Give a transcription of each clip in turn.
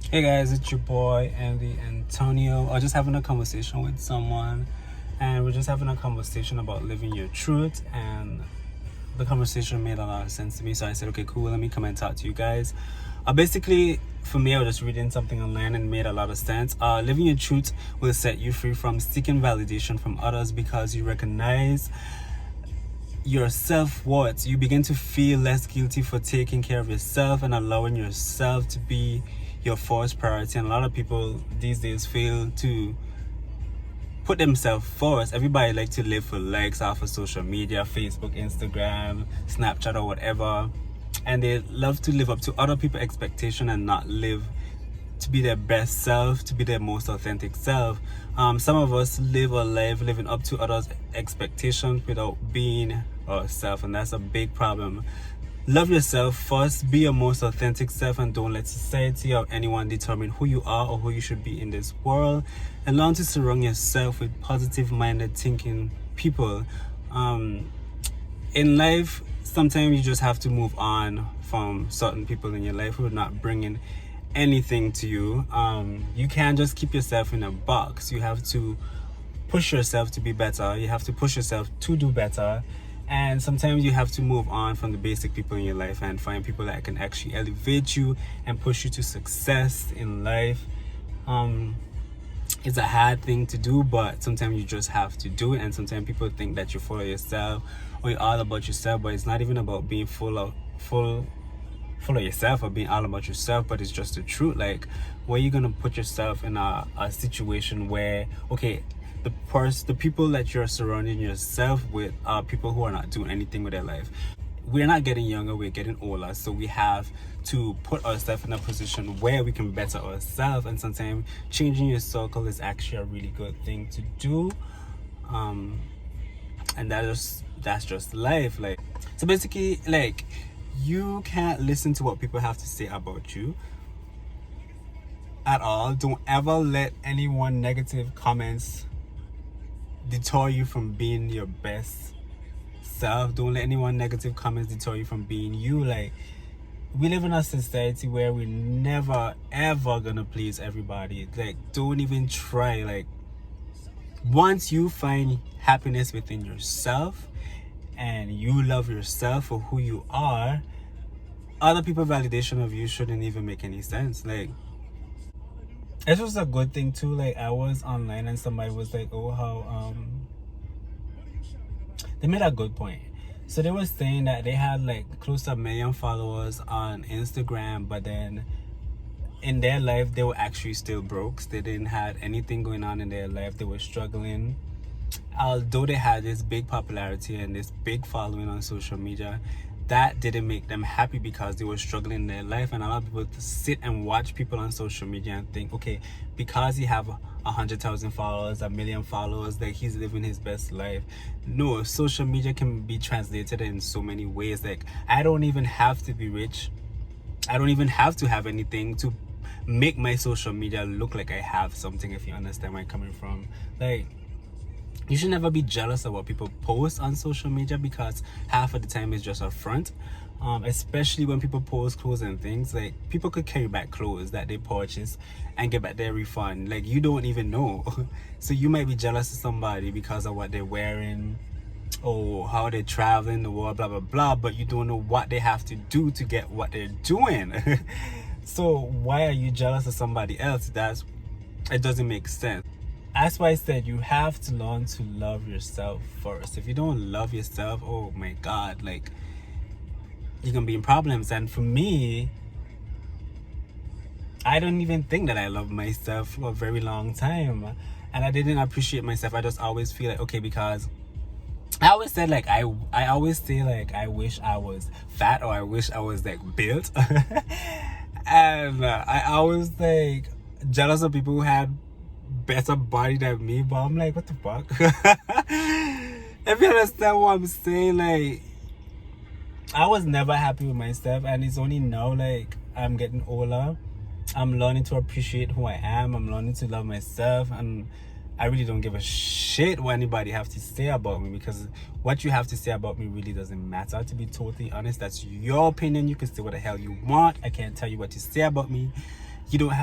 Hey guys, it's your boy Andy Antonio. I was just having a conversation with someone, and we're just having a conversation about living your truth. And the conversation made a lot of sense to me, so I said, okay, cool, let me come and talk to you guys. Basically, for me, I was just reading something online and it made a lot of sense. Living your truth will set you free from seeking validation from others because you recognize your self-worth. You begin to feel less guilty for taking care of yourself and allowing yourself to be your first priority. And a lot of people these days fail to put themselves first. Everybody like to live for likes off of social media, Facebook, Instagram, Snapchat, or whatever, and they love to live up to other people's expectation and not live to be their best self, to be their most authentic self. Some of us live a life living up to others' expectations without being ourselves, and that's a big problem. Love yourself first, be your most authentic self, and don't let society or anyone determine who you are or who you should be in this world. And learn to surround yourself with positive-minded thinking people. In life, sometimes you just have to move on from certain people in your life who are not bringing anything to you. You can't just keep yourself in a box. You have to push yourself to be better. You have to push yourself to do better. And sometimes you have to move on from the basic people in your life and find people that can actually elevate you and push you to success in life. It's a hard thing to do, but sometimes you just have to do it. And sometimes people think that you're full of yourself or you're all about yourself, but it's not even about being full of yourself or being all about yourself, but it's just the truth. Like, where you gonna put yourself in a situation where, okay, the people that you're surrounding yourself with are people who are not doing anything with their life. We're not getting younger, we're getting older, so we have to put ourselves in a position where we can better ourselves. And sometimes changing your circle is actually a really good thing to do. And that's just life. Like, so basically, like, you can't listen to what people have to say about you at all. Don't ever let anyone negative comments deter you from being your best self. Don't let anyone negative comments deter you from being you. Like, we live in a society where we're never ever gonna please everybody. Like, don't even try. Like, once you find happiness within yourself and you love yourself for who you are, other people's validation of you shouldn't even make any sense. Like, it was a good thing too. Like, I was online and somebody was like, oh, how they made a good point. So they were saying that they had like close to 1 million followers on Instagram, but then in their life they were actually still broke. They didn't have anything going on in their life. They were struggling. Although they had this big popularity and this big following on social media, that didn't make them happy because they were struggling in their life. And a lot of people sit and watch people on social media and think, okay, because he have 100,000 followers, 1 million followers, like he's living his best life. No, social media can be translated in so many ways. Like, I don't even have to be rich. I don't even have to have anything to make my social media look like I have something, if you understand where I'm coming from. Like, you should never be jealous of what people post on social media, because half of the time it's just a front. Especially when people post clothes and things. Like, people could carry back clothes that they purchase and get back their refund. Like, you don't even know. So you might be jealous of somebody because of what they're wearing or how they're traveling the world, blah blah blah, but you don't know what they have to do to get what they're doing. So why are you jealous of somebody else? It doesn't make sense. That's why I said you have to learn to love yourself first. If you don't love yourself, oh my god, like, you're gonna be in problems. And for me, I don't even think that I love myself for a very long time, and I didn't appreciate myself. I just always feel like, okay, because I always said, like, I always say, like, I wish I was fat, or I wish I was like built. And I always like jealous of people who had better body than me, but I'm like, what the fuck? If you understand what I'm saying, like, I was never happy with myself, and it's only now, like, I'm getting older, I'm learning to appreciate who I am. I'm learning to love myself, and I really don't give a shit what anybody have to say about me, because what you have to say about me really doesn't matter. To be totally honest, that's your opinion. You can say what the hell you want. I can't tell you what to say about me. You don't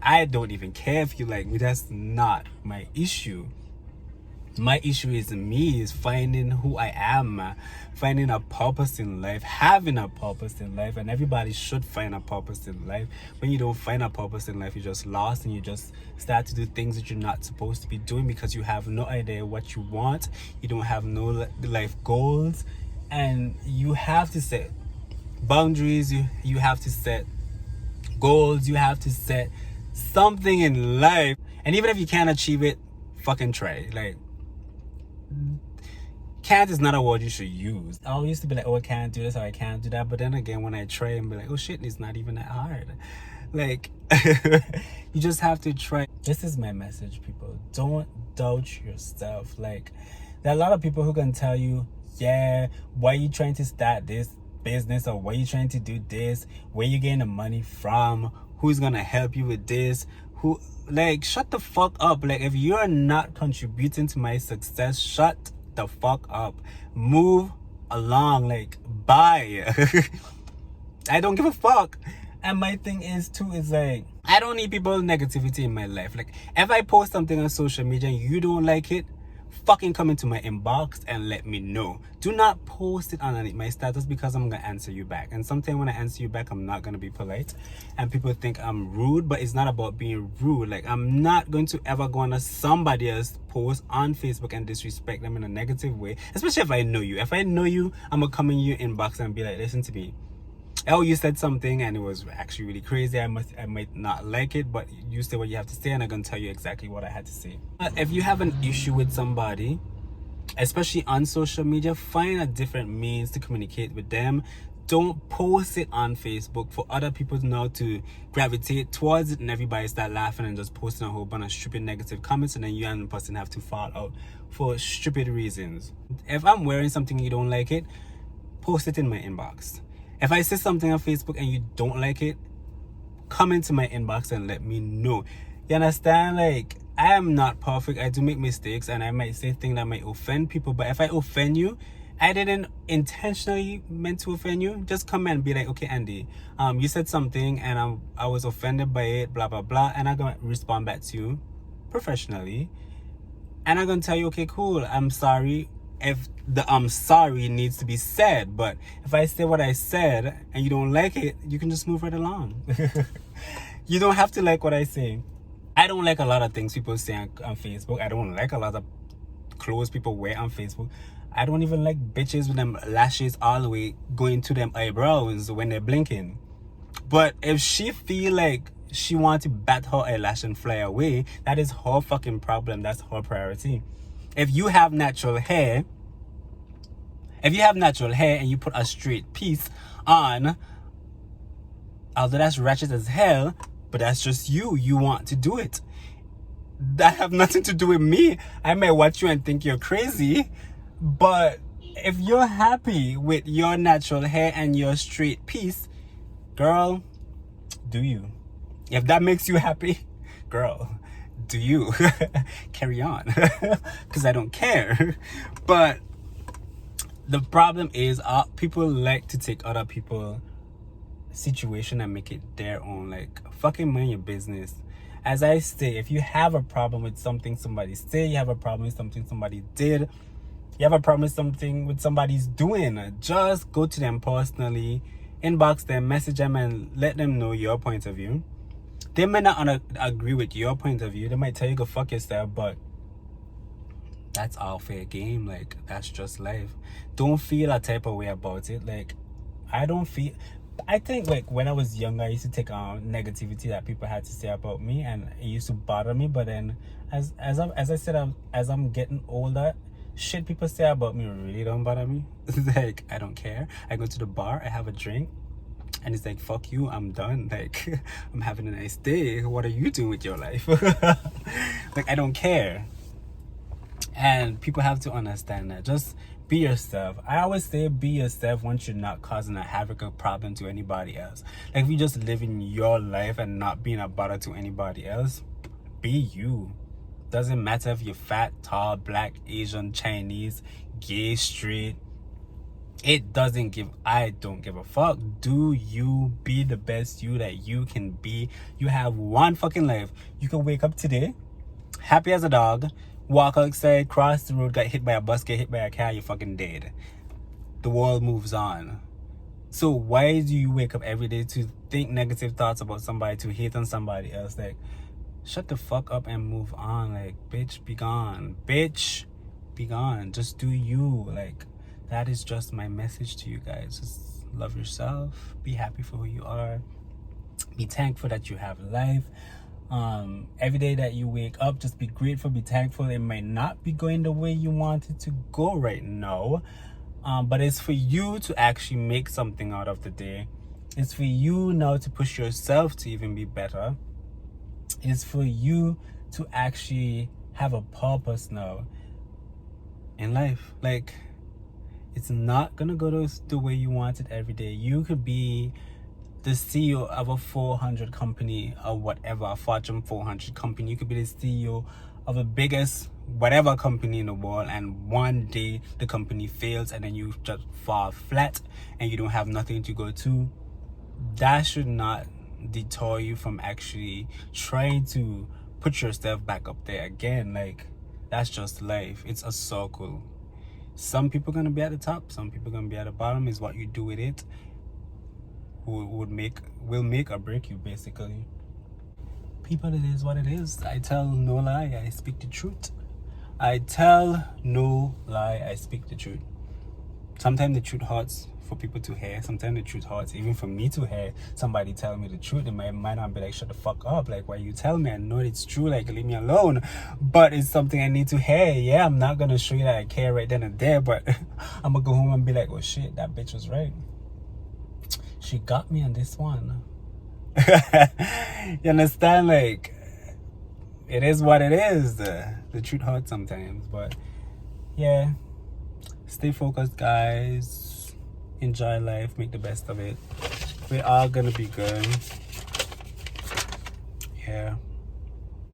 I don't even care if you like me. That's not my issue. My issue is me, is finding who I am, finding a purpose in life, having a purpose in life. And everybody should find a purpose in life. When you don't find a purpose in life, you're just lost, and you just start to do things that you're not supposed to be doing because you have no idea what you want. You don't have no life goals, and you have to set boundaries. You have to set goals. You have to set something in life. And even if you can't achieve it, fucking try. Like, can't is not a word you should use. I always used to be like, oh, I can't do this or I can't do that. But then again, when I try and be like, oh shit, it's not even that hard. Like, you just have to try. This is my message, people. Don't doubt yourself. Like, there are a lot of people who can tell you, yeah, why are you trying to start this business, or why are you trying to do this? Where you getting the money from? Who's gonna help you with this? Who, like, shut the fuck up. Like, if you're not contributing to my success, shut the fuck up. Move along. Like, bye. I don't give a fuck. And my thing is too, is like, I don't need people negativity in my life. Like, if I post something on social media and you don't like it, fucking come into my inbox and let me know. Do not post it underneath my status, because I'm gonna answer you back. And sometimes when I answer you back, I'm not gonna be polite, and people think I'm rude. But it's not about being rude. Like, I'm not going to ever go on somebody else's post on Facebook and disrespect them in a negative way, especially if I know you. If I know you, I'm gonna come in your inbox and be like, listen to me, oh, you said something and it was actually really crazy. I might not like it, but you say what you have to say, and I'm gonna tell you exactly what I had to say. If you have an issue with somebody, especially on social media, find a different means to communicate with them. Don't post it on Facebook for other people now to gravitate towards it, and everybody start laughing and just posting a whole bunch of stupid negative comments, and then you and the person have to fall out for stupid reasons. If I'm wearing something and you don't like it, post it in my inbox. If I say something on Facebook and you don't like it, come into my inbox and let me know. You understand? Like, I am not perfect. I do make mistakes, and I might say things that might offend people. But if I offend you, I didn't intentionally meant to offend you. Just come and be like, okay, Andy, you said something and I was offended by it, blah, blah, blah. And I'm going to respond back to you professionally. And I'm going to tell you, okay, cool, I'm sorry. If the I'm sorry needs to be said, but if I say what I said and you don't like it, you can just move right along. You don't have to like what I say. I don't like a lot of things people say on Facebook. I don't like a lot of clothes people wear on Facebook. I don't even like bitches with them lashes all the way going to them eyebrows when they're blinking. But if she feel like she wants to bat her eyelash and fly away, that is her fucking problem. That's her priority. If you have natural hair, and you put a straight piece on, although that's ratchet as hell, but that's just you want to do it. That have nothing to do with me. I may watch you and think you're crazy, but if you're happy with your natural hair and your straight piece, girl, do you. If that makes you happy, girl, do you. Carry on. Because I don't care. But the problem is people like to take other people's situation and make it their own. Like, fucking mind your business. As I say, if you have a problem with something somebody said, you have a problem with something somebody did, you have a problem with something with somebody's doing, just go to them personally, inbox them, message them, and let them know your point of view. They may not agree with your point of view. They might tell you go fuck yourself, but that's all fair game. Like, that's just life. Don't feel a type of way about it. Like, I think, like, when I was younger, I used to take on negativity that people had to say about me, and it used to bother me. But then, as I said, as I'm getting older, shit people say about me really don't bother me. Like, I don't care. I go to the bar, I have a drink, and it's like, fuck you, I'm done. Like, I'm having a nice day. What are you doing with your life? Like, I don't care. And people have to understand that. Just be yourself. I always say be yourself once you're not causing a havoc or problem to anybody else. Like, if you just living your life and not being a bother to anybody else, be you. Doesn't matter if you're fat, tall, black, Asian, Chinese, gay, straight, I don't give a fuck. Do you, be the best you that you can be. You have one fucking life. You can wake up today happy as a dog, walk outside, cross the road, get hit by a bus, get hit by a car, you're fucking dead. The world moves on. So why do you wake up every day to think negative thoughts about somebody, to hate on somebody else? Like, shut the fuck up and move on. Like, bitch, be gone. Bitch, be gone. Just do you. Like, that is just my message to you guys. Just love yourself. Be happy for who you are. Be thankful that you have life. Every day that you wake up, just be grateful, be thankful. It might not be going the way you want it to go right now, but it's for you to actually make something out of the day. It's for you now to push yourself to even be better. It's for you to actually have a purpose now in life. Like, it's not gonna go the way you want it every day. You could be the CEO of a 400 company or whatever, a Fortune 400 company. You could be the CEO of the biggest whatever company in the world, and one day the company fails and then you just fall flat and you don't have nothing to go to. That should not deter you from actually trying to put yourself back up there again. Like, that's just life. It's a circle. Some people are gonna be at the top, some people are gonna be at the bottom. Is what you do with it will make or break you, basically. People, it is what it is. I tell no lie, I speak the truth. I tell no lie, I speak the truth. Sometimes the truth hurts for people to hear. Sometimes the truth hurts even for me to hear somebody tell me the truth. It might not be like, shut the fuck up, like, why you tell me? I know it's true, like, leave me alone. But it's something I need to hear. Yeah, I'm not gonna show you that I care right then and there, but I'm gonna go home and be like, oh shit, that bitch was right. She got me on this one. You understand? Like, it is what it is. The truth hurts sometimes, but yeah, stay focused, guys. Enjoy life, make the best of it. We're all gonna be good. Yeah.